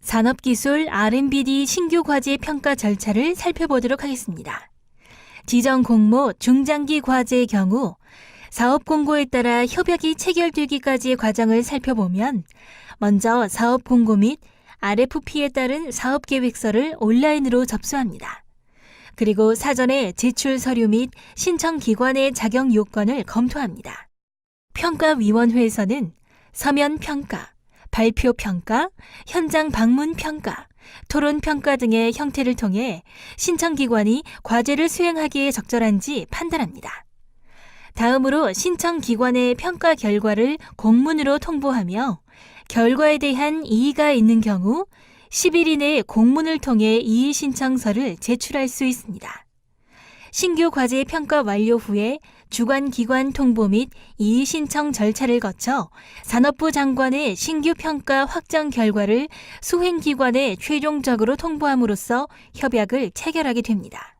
산업기술 R&BD 신규 과제 평가 절차를 살펴보도록 하겠습니다. 지정 공모 중장기 과제의 경우 사업 공고에 따라 협약이 체결되기까지의 과정을 살펴보면 먼저 사업 공고 및 RFP에 따른 사업 계획서를 온라인으로 접수합니다. 그리고 사전에 제출 서류 및 신청 기관의 자격 요건을 검토합니다. 평가위원회에서는 서면 평가, 발표 평가, 현장 방문 평가, 토론 평가 등의 형태를 통해 신청기관이 과제를 수행하기에 적절한지 판단합니다. 다음으로 신청기관의 평가 결과를 공문으로 통보하며 결과에 대한 이의가 있는 경우 10일 이내에 공문을 통해 이의 신청서를 제출할 수 있습니다. 신규 과제 평가 완료 후에 주관기관 통보 및 이의 신청 절차를 거쳐 산업부 장관의 신규 평가 확정 결과를 수행기관에 최종적으로 통보함으로써 협약을 체결하게 됩니다.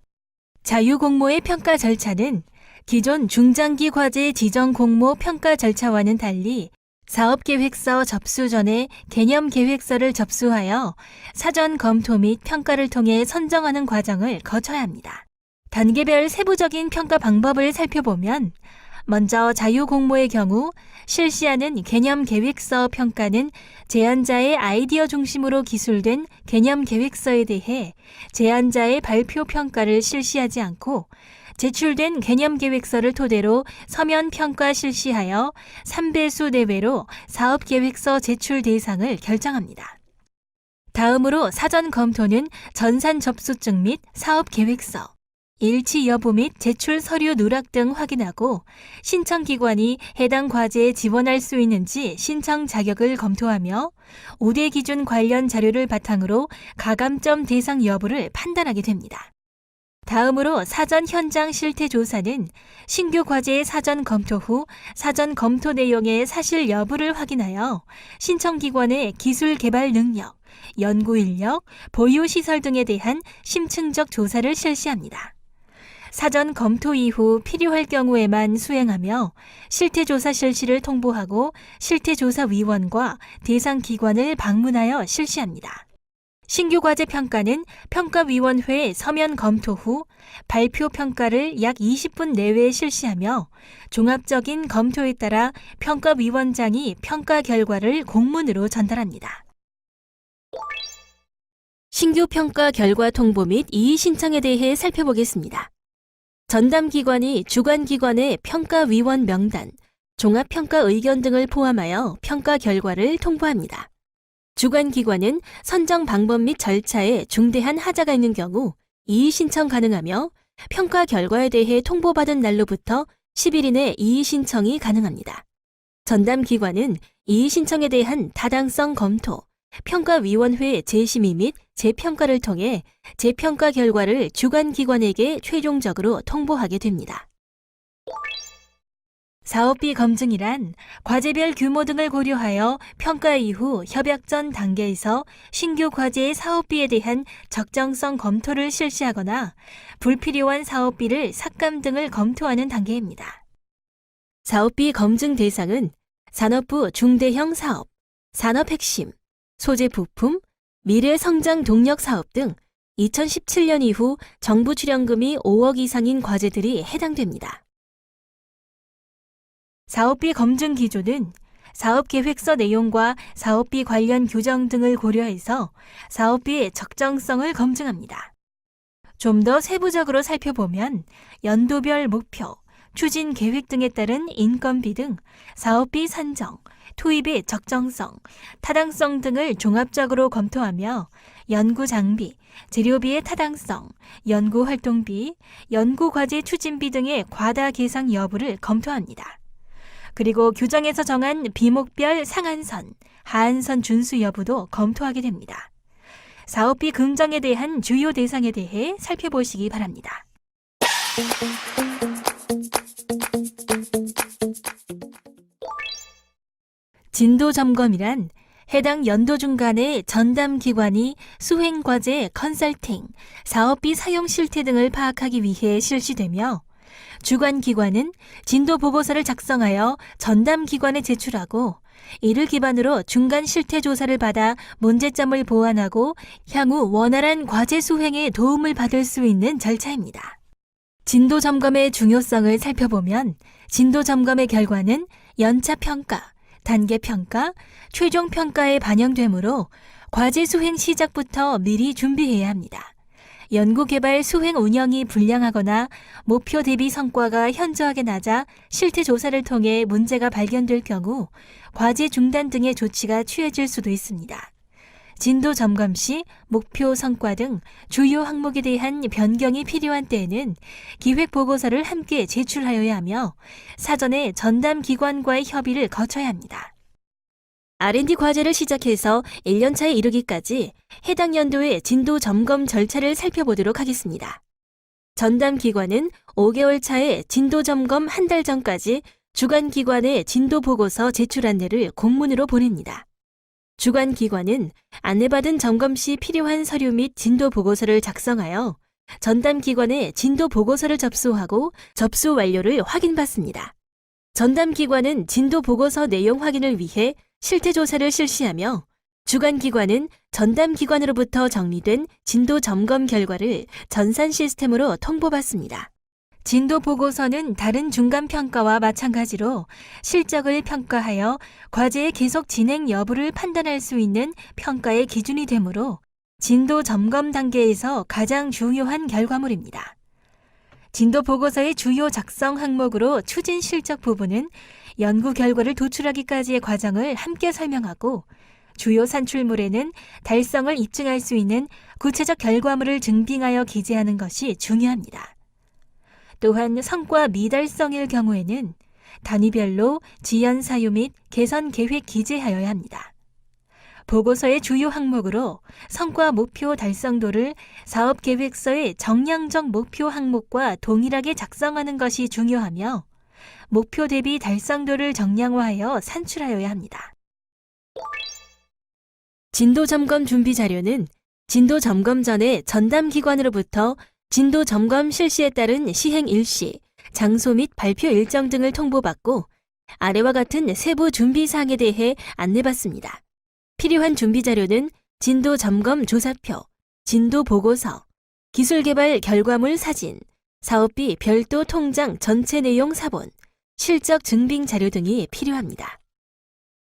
자유공모의 평가 절차는 기존 중장기 과제 지정 공모 평가 절차와는 달리 사업계획서 접수 전에 개념계획서를 접수하여 사전 검토 및 평가를 통해 선정하는 과정을 거쳐야 합니다. 단계별 세부적인 평가 방법을 살펴보면 먼저 자유공모의 경우 실시하는 개념계획서 평가는 제안자의 아이디어 중심으로 기술된 개념계획서에 대해 제안자의 발표 평가를 실시하지 않고 제출된 개념계획서를 토대로 서면 평가 실시하여 3배수 내외로 사업계획서 제출 대상을 결정합니다. 다음으로 사전 검토는 전산 접수증 및 사업계획서, 일치 여부 및 제출 서류 누락 등 확인하고 신청기관이 해당 과제에 지원할 수 있는지 신청 자격을 검토하며 우대 기준 관련 자료를 바탕으로 가감점 대상 여부를 판단하게 됩니다. 다음으로 사전 현장 실태 조사는 신규 과제의 사전 검토 후 사전 검토 내용의 사실 여부를 확인하여 신청기관의 기술 개발 능력, 연구 인력, 보유 시설 등에 대한 심층적 조사를 실시합니다. 사전 검토 이후 필요할 경우에만 수행하며 실태조사 실시를 통보하고 실태조사위원과 대상 기관을 방문하여 실시합니다. 신규 과제 평가는 평가위원회의 서면 검토 후 발표 평가를 약 20분 내외에 실시하며 종합적인 검토에 따라 평가위원장이 평가 결과를 공문으로 전달합니다. 신규 평가 결과 통보 및 이의 신청에 대해 살펴보겠습니다. 전담기관이 주관기관의 평가위원 명단, 종합평가 의견 등을 포함하여 평가 결과를 통보합니다. 주관기관은 선정 방법 및 절차에 중대한 하자가 있는 경우 이의 신청 가능하며 평가 결과에 대해 통보받은 날로부터 10일 이내 이의 신청이 가능합니다. 전담기관은 이의 신청에 대한 타당성 검토, 평가위원회 재심의 및 재평가를 통해 재평가 결과를 주관기관에게 최종적으로 통보하게 됩니다. 사업비 검증이란 과제별 규모 등을 고려하여 평가 이후 협약 전 단계에서 신규 과제의 사업비에 대한 적정성 검토를 실시하거나 불필요한 사업비를 삭감 등을 검토하는 단계입니다. 사업비 검증 대상은 산업부 중대형 사업, 산업핵심, 소재 부품, 미래성장 동력 사업 등 2017년 이후 정부 출연금이 5억 이상인 과제들이 해당됩니다. 사업비 검증 기조는 사업계획서 내용과 사업비 관련 규정 등을 고려해서 사업비의 적정성을 검증합니다. 좀 더 세부적으로 살펴보면 연도별 목표, 추진 계획 등에 따른 인건비 등 사업비 산정, 투입의 적정성, 타당성 등을 종합적으로 검토하며 연구 장비, 재료비의 타당성, 연구 활동비, 연구 과제 추진비 등의 과다 계상 여부를 검토합니다. 그리고 규정에서 정한 비목별 상한선, 하한선 준수 여부도 검토하게 됩니다. 사업비 긍정에 대한 주요 대상에 대해 살펴보시기 바랍니다. 진도 점검이란 해당 연도 중간에 전담 기관이 수행 과제, 컨설팅, 사업비 사용 실태 등을 파악하기 위해 실시되며 주관기관은 진도 보고서를 작성하여 전담기관에 제출하고 이를 기반으로 중간 실태 조사를 받아 문제점을 보완하고 향후 원활한 과제 수행에 도움을 받을 수 있는 절차입니다. 진도 점검의 중요성을 살펴보면 진도 점검의 결과는 연차 평가, 단계 평가, 최종 평가에 반영되므로 과제 수행 시작부터 미리 준비해야 합니다. 연구개발 수행 운영이 불량하거나 목표 대비 성과가 현저하게 낮아 실태 조사를 통해 문제가 발견될 경우 과제 중단 등의 조치가 취해질 수도 있습니다. 진도 점검 시 목표 성과 등 주요 항목에 대한 변경이 필요한 때에는 기획 보고서를 함께 제출하여야 하며 사전에 전담 기관과의 협의를 거쳐야 합니다. R&D 과제를 시작해서 1년차에 이르기까지 해당 연도의 진도 점검 절차를 살펴보도록 하겠습니다. 전담 기관은 5개월 차에 진도 점검 한 달 전까지 주관 기관에 진도 보고서 제출 안내를 공문으로 보냅니다. 주관 기관은 안내받은 점검 시 필요한 서류 및 진도 보고서를 작성하여 전담 기관에 진도 보고서를 접수하고 접수 완료를 확인받습니다. 전담 기관은 진도 보고서 내용 확인을 위해 실태 조사를 실시하며 주관 기관은 전담 기관으로부터 정리된 진도 점검 결과를 전산 시스템으로 통보받습니다. 진도 보고서는 다른 중간 평가와 마찬가지로 실적을 평가하여 과제의 계속 진행 여부를 판단할 수 있는 평가의 기준이 되므로 진도 점검 단계에서 가장 중요한 결과물입니다. 진도 보고서의 주요 작성 항목으로 추진 실적 부분은 연구 결과를 도출하기까지의 과정을 함께 설명하고 주요 산출물에는 달성을 입증할 수 있는 구체적 결과물을 증빙하여 기재하는 것이 중요합니다. 또한 성과 미달성일 경우에는 단위별로 지연 사유 및 개선 계획 기재하여야 합니다. 보고서의 주요 항목으로 성과 목표 달성도를 사업계획서의 정량적 목표 항목과 동일하게 작성하는 것이 중요하며 목표 대비 달성도를 정량화하여 산출하여야 합니다. 진도 점검 준비 자료는 진도 점검 전에 전담 기관으로부터 진도 점검 실시에 따른 시행 일시, 장소 및 발표 일정 등을 통보받고 아래와 같은 세부 준비 사항에 대해 안내받습니다. 필요한 준비 자료는 진도 점검 조사표, 진도 보고서, 기술개발 결과물 사진, 사업비 별도 통장 전체 내용 사본, 실적 증빙 자료 등이 필요합니다.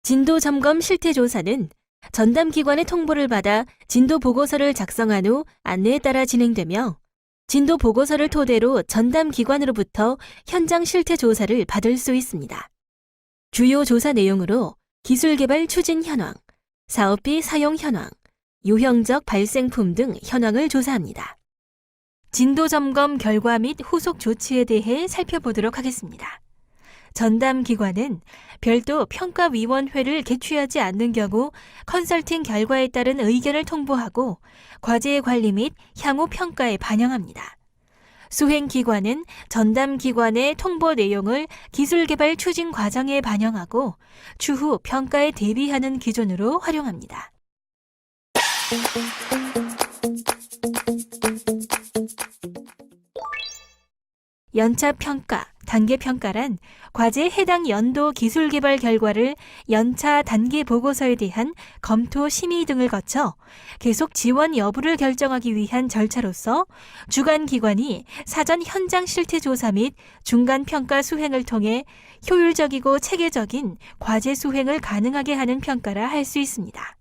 진도 점검 실태 조사는 전담 기관의 통보를 받아 진도 보고서를 작성한 후 안내에 따라 진행되며 진도 보고서를 토대로 전담 기관으로부터 현장 실태 조사를 받을 수 있습니다. 주요 조사 내용으로 기술개발 추진 현황, 사업비 사용 현황, 유형적 발생품 등 현황을 조사합니다. 진도 점검 결과 및 후속 조치에 대해 살펴보도록 하겠습니다. 전담 기관은 별도 평가위원회를 개최하지 않는 경우 컨설팅 결과에 따른 의견을 통보하고 과제의 관리 및 향후 평가에 반영합니다. 수행기관은 전담 기관의 통보 내용을 기술개발 추진 과정에 반영하고 추후 평가에 대비하는 기준으로 활용합니다. 연차 평가, 단계 평가란 과제의 해당 연도 기술개발 결과를 연차 단계 보고서에 대한 검토 심의 등을 거쳐 계속 지원 여부를 결정하기 위한 절차로서 주관 기관이 사전 현장 실태 조사 및 중간 평가 수행을 통해 효율적이고 체계적인 과제 수행을 가능하게 하는 평가라 할 수 있습니다.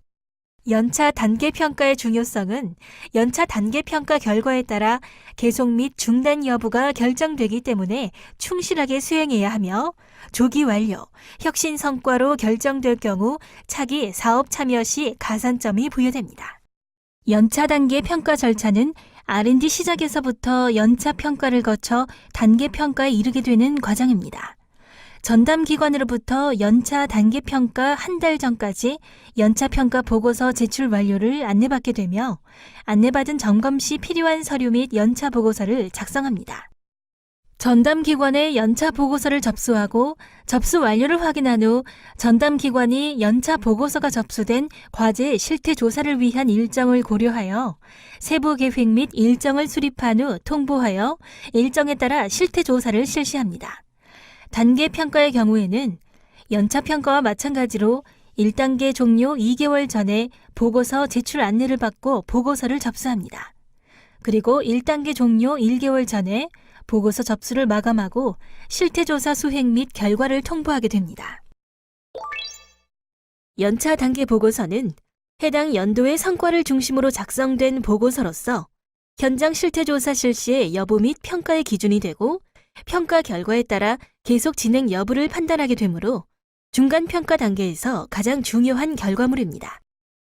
연차 단계 평가의 중요성은 연차 단계 평가 결과에 따라 계속 및 중단 여부가 결정되기 때문에 충실하게 수행해야 하며 조기 완료, 혁신 성과로 결정될 경우 차기 사업 참여 시 가산점이 부여됩니다. 연차 단계 평가 절차는 R&D 시작에서부터 연차 평가를 거쳐 단계 평가에 이르게 되는 과정입니다. 전담 기관으로부터 연차 단계 평가 한 달 전까지 연차 평가 보고서 제출 완료를 안내받게 되며 안내받은 점검 시 필요한 서류 및 연차 보고서를 작성합니다. 전담기관에 연차 보고서를 접수하고 접수 완료를 확인한 후 전담기관이 연차 보고서가 접수된 과제 실태 조사를 위한 일정을 고려하여 세부 계획 및 일정을 수립한 후 통보하여 일정에 따라 실태 조사를 실시합니다. 단계 평가의 경우에는 연차 평가와 마찬가지로 1단계 종료 2개월 전에 보고서 제출 안내를 받고 보고서를 접수합니다. 그리고 1단계 종료 1개월 전에 보고서 접수를 마감하고 실태조사 수행 및 결과를 통보하게 됩니다. 연차 단계 보고서는 해당 연도의 성과를 중심으로 작성된 보고서로서 현장 실태조사 실시의 여부 및 평가의 기준이 되고 평가 결과에 따라 계속 진행 여부를 판단하게 되므로 중간 평가 단계에서 가장 중요한 결과물입니다.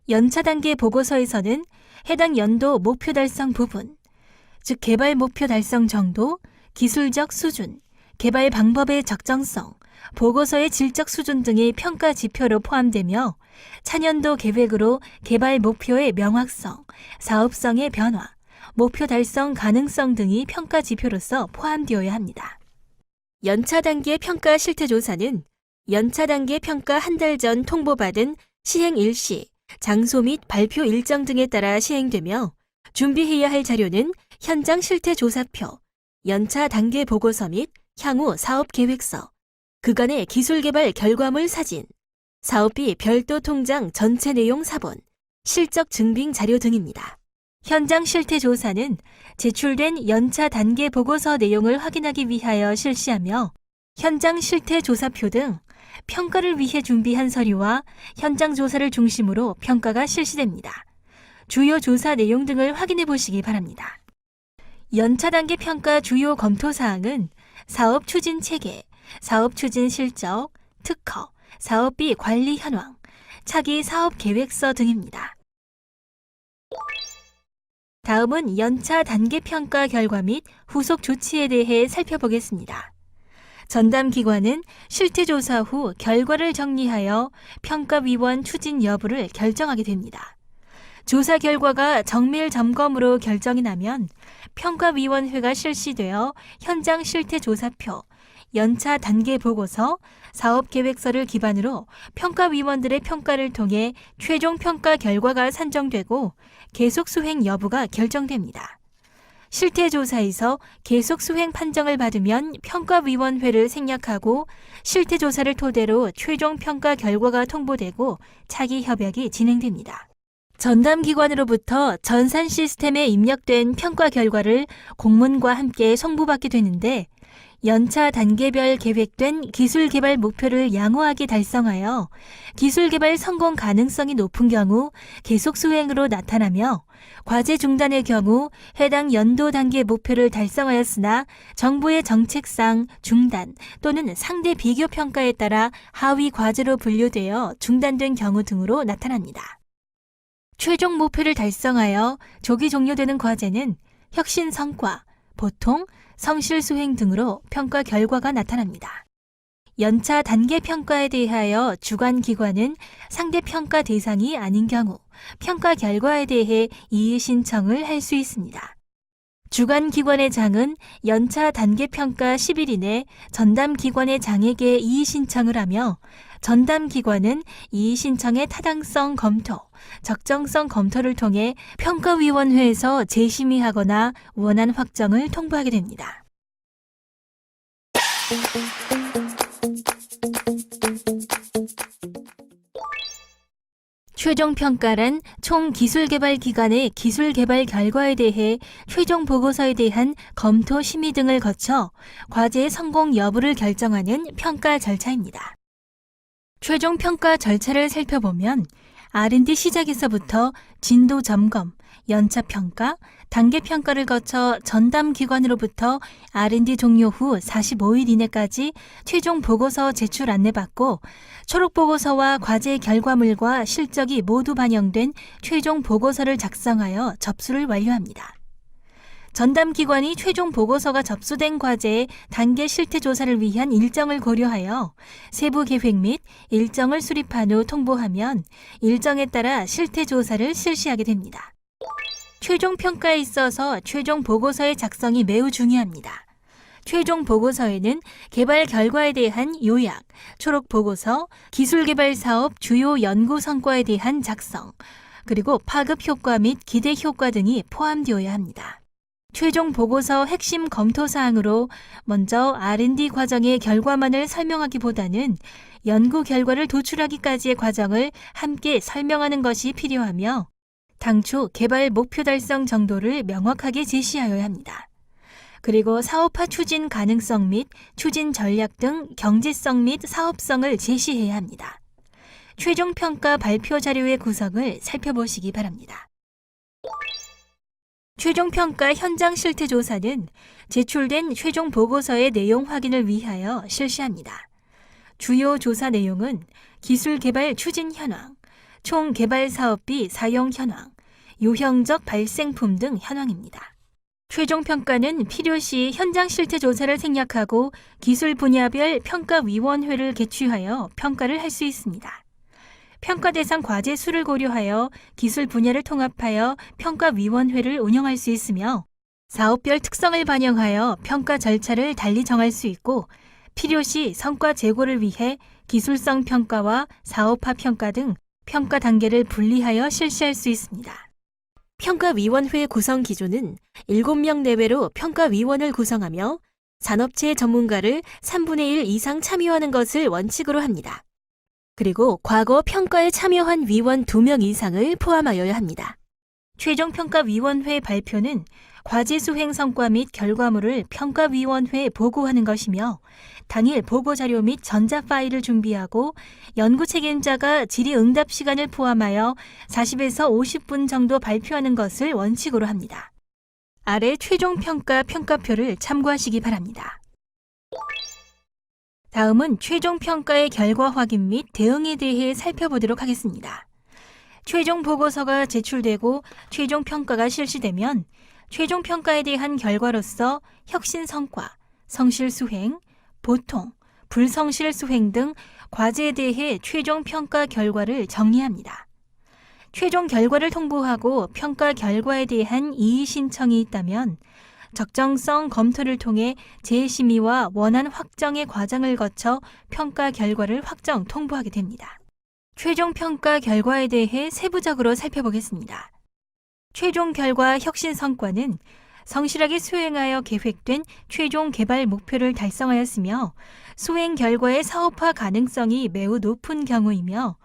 연차 단계 보고서에서는 해당 연도 목표 달성 부분, 즉 개발 목표 달성 정도, 기술적 수준, 개발 방법의 적정성, 보고서의 질적 수준 등의 평가 지표로 포함되며 차년도 계획으로 개발 목표의 명확성, 사업성의 변화, 목표 달성 가능성 등이 평가 지표로서 포함되어야 합니다. 연차 단계 평가 실태조사는 연차 단계 평가 한 달 전 통보받은 시행 일시, 장소 및 발표 일정 등에 따라 시행되며 준비해야 할 자료는 현장 실태조사표, 연차 단계 보고서 및 향후 사업 계획서, 그간의 기술개발 결과물 사진, 사업비 별도 통장 전체 내용 사본, 실적 증빙 자료 등입니다. 현장 실태조사는 제출된 연차 단계 보고서 내용을 확인하기 위하여 실시하며 현장 실태조사표 등 평가를 위해 준비한 서류와 현장 조사를 중심으로 평가가 실시됩니다. 주요 조사 내용 등을 확인해 보시기 바랍니다. 연차 단계 평가 주요 검토 사항은 사업 추진 체계, 사업 추진 실적, 특허, 사업비 관리 현황, 차기 사업 계획서 등입니다. 다음은 연차 단계 평가 결과 및 후속 조치에 대해 살펴보겠습니다. 전담기관은 실태조사 후 결과를 정리하여 평가위원 추진 여부를 결정하게 됩니다. 조사 결과가 정밀 점검으로 결정이 나면 평가위원회가 실시되어 현장 실태조사표, 연차 단계 보고서, 사업계획서를 기반으로 평가위원들의 평가를 통해 최종 평가 결과가 산정되고 계속 수행 여부가 결정됩니다. 실태조사에서 계속 수행 판정을 받으면 평가위원회를 생략하고 실태조사를 토대로 최종 평가 결과가 통보되고 차기 협약이 진행됩니다. 전담기관으로부터 전산 시스템에 입력된 평가 결과를 공문과 함께 송부받게 되는데 연차 단계별 계획된 기술개발 목표를 양호하게 달성하여 기술개발 성공 가능성이 높은 경우 계속 수행으로 나타나며 과제 중단의 경우 해당 연도 단계 목표를 달성하였으나 정부의 정책상 중단 또는 상대 비교 평가에 따라 하위 과제로 분류되어 중단된 경우 등으로 나타납니다. 최종 목표를 달성하여 조기 종료되는 과제는 혁신 성과, 보통, 성실 수행 등으로 평가 결과가 나타납니다. 연차 단계 평가에 대하여 주관 기관은 상대 평가 대상이 아닌 경우 평가 결과에 대해 이의 신청을 할 수 있습니다. 주관 기관의 장은 연차 단계 평가 10일 이내 전담 기관의 장에게 이의 신청을 하며 전담 기관은 이의 신청의 타당성 검토, 적정성 검토를 통해 평가위원회에서 재심의하거나 원안 확정을 통보하게 됩니다. 최종 평가란 총 기술개발 기관의 기술개발 결과에 대해 최종 보고서에 대한 검토 심의 등을 거쳐 과제의 성공 여부를 결정하는 평가 절차입니다. 최종 평가 절차를 살펴보면 R&D 시작에서부터 진도 점검, 연차 평가, 단계 평가를 거쳐 전담 기관으로부터 R&D 종료 후 45일 이내까지 최종 보고서 제출 안내받고 초록 보고서와 과제 결과물과 실적이 모두 반영된 최종 보고서를 작성하여 접수를 완료합니다. 전담 기관이 최종 보고서가 접수된 과제의 단계 실태 조사를 위한 일정을 고려하여 세부 계획 및 일정을 수립한 후 통보하면 일정에 따라 실태 조사를 실시하게 됩니다. 최종 평가에 있어서 최종 보고서의 작성이 매우 중요합니다. 최종 보고서에는 개발 결과에 대한 요약, 초록 보고서, 기술 개발 사업 주요 연구 성과에 대한 작성, 그리고 파급 효과 및 기대 효과 등이 포함되어야 합니다. 최종 보고서 핵심 검토 사항으로 먼저 R&D 과정의 결과만을 설명하기보다는 연구 결과를 도출하기까지의 과정을 함께 설명하는 것이 필요하며 당초 개발 목표 달성 정도를 명확하게 제시하여야 합니다. 그리고 사업화 추진 가능성 및 추진 전략 등 경제성 및 사업성을 제시해야 합니다. 최종 평가 발표 자료의 구성을 살펴보시기 바랍니다. 최종 평가 현장 실태 조사는 제출된 최종 보고서의 내용 확인을 위하여 실시합니다. 주요 조사 내용은 기술 개발 추진 현황, 총 개발 사업비 사용 현황, 유형적 발생품 등 현황입니다. 최종 평가는 필요시 현장 실태 조사를 생략하고 기술 분야별 평가위원회를 개최하여 평가를 할 수 있습니다. 평가 대상 과제 수를 고려하여 기술 분야를 통합하여 평가위원회를 운영할 수 있으며 사업별 특성을 반영하여 평가 절차를 달리 정할 수 있고 필요시 성과 제고를 위해 기술성 평가와 사업화 평가 등 평가 단계를 분리하여 실시할 수 있습니다. 평가위원회 구성 기준은 7명 내외로 평가위원을 구성하며 산업체 전문가를 3분의 1 이상 참여하는 것을 원칙으로 합니다. 그리고 과거 평가에 참여한 위원 2명 이상을 포함하여야 합니다. 최종평가위원회 발표는 과제 수행 성과 및 결과물을 평가위원회에 보고하는 것이며 당일 보고자료 및 전자 파일을 준비하고 연구 책임자가 질의응답 시간을 포함하여 40에서 50분 정도 발표하는 것을 원칙으로 합니다. 아래 최종평가 평가표를 참고하시기 바랍니다. 다음은 최종평가의 결과 확인 및 대응에 대해 살펴보도록 하겠습니다. 최종 보고서가 제출되고 최종평가가 실시되면 최종평가에 대한 결과로서 혁신 성과, 성실 수행, 보통, 불성실 수행 등 과제에 대해 최종평가 결과를 정리합니다. 최종 결과를 통보하고 평가 결과에 대한 이의 신청이 있다면 적정성 검토를 통해 재심의와 원안 확정의 과정을 거쳐 평가 결과를 확정 통보하게 됩니다. 최종 평가 결과에 대해 세부적으로 살펴보겠습니다. 최종 결과 혁신 성과는 성실하게 수행하여 계획된 최종 개발 목표를 달성하였으며 수행 결과의 사업화 가능성이 매우 높은 경우이며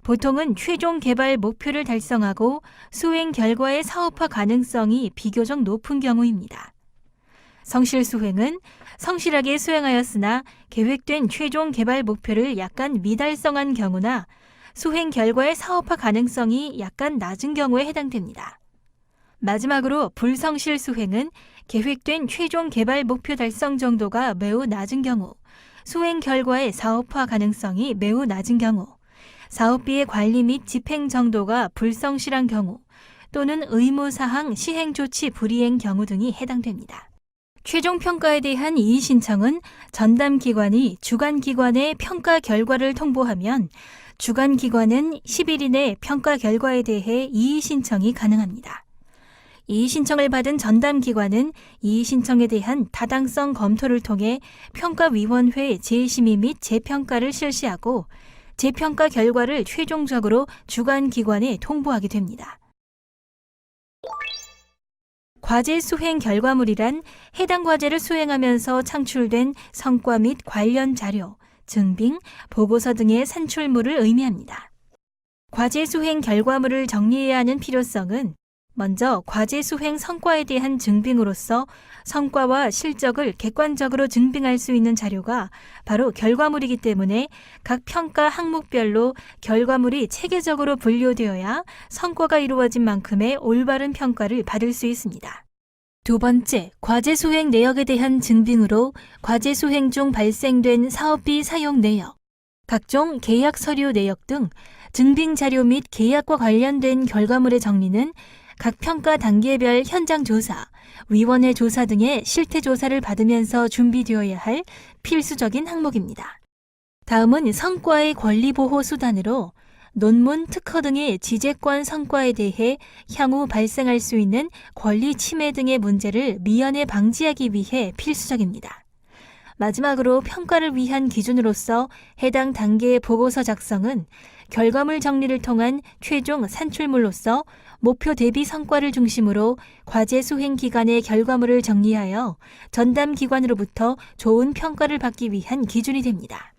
보통은 최종 개발 목표를 달성하고 수행 결과의 사업화 가능성이 비교적 높은 경우입니다. 성실 수행은 성실하게 수행하였으나 계획된 최종 개발 목표를 약간 미달성한 경우나 수행 결과의 사업화 가능성이 약간 낮은 경우에 해당됩니다. 마지막으로 불성실 수행은 계획된 최종 개발 목표 달성 정도가 매우 낮은 경우, 수행 결과의 사업화 가능성이 매우 낮은 경우, 사업비의 관리 및 집행 정도가 불성실한 경우 또는 의무사항 시행 조치 불이행 경우 등이 해당됩니다. 최종 평가에 대한 이의 신청은 전담 기관이 주관 기관에 평가 결과를 통보하면 주관 기관은 10일 이내 평가 결과에 대해 이의 신청이 가능합니다. 이의 신청을 받은 전담 기관은 이의 신청에 대한 타당성 검토를 통해 평가위원회 재심의 및 재평가를 실시하고 재평가 결과를 최종적으로 주관 기관에 통보하게 됩니다. 과제 수행 결과물이란 해당 과제를 수행하면서 창출된 성과 및 관련 자료, 증빙, 보고서 등의 산출물을 의미합니다. 과제 수행 결과물을 정리해야 하는 필요성은 먼저 과제 수행 성과에 대한 증빙으로서 성과와 실적을 객관적으로 증빙할 수 있는 자료가 바로 결과물이기 때문에 각 평가 항목별로 결과물이 체계적으로 분류되어야 성과가 이루어진 만큼의 올바른 평가를 받을 수 있습니다. 두 번째, 과제 수행 내역에 대한 증빙으로 과제 수행 중 발생된 사업비 사용 내역, 각종 계약 서류 내역 등 증빙 자료 및 계약과 관련된 결과물의 정리는 각 평가 단계별 현장 조사, 위원회 조사 등의 실태 조사를 받으면서 준비되어야 할 필수적인 항목입니다. 다음은 성과의 권리 보호 수단으로 논문, 특허 등의 지재권 성과에 대해 향후 발생할 수 있는 권리 침해 등의 문제를 미연에 방지하기 위해 필수적입니다. 마지막으로 평가를 위한 기준으로서 해당 단계의 보고서 작성은 결과물 정리를 통한 최종 산출물로서 목표 대비 성과를 중심으로 과제 수행 기간의 결과물을 정리하여 전담 기관으로부터 좋은 평가를 받기 위한 기준이 됩니다.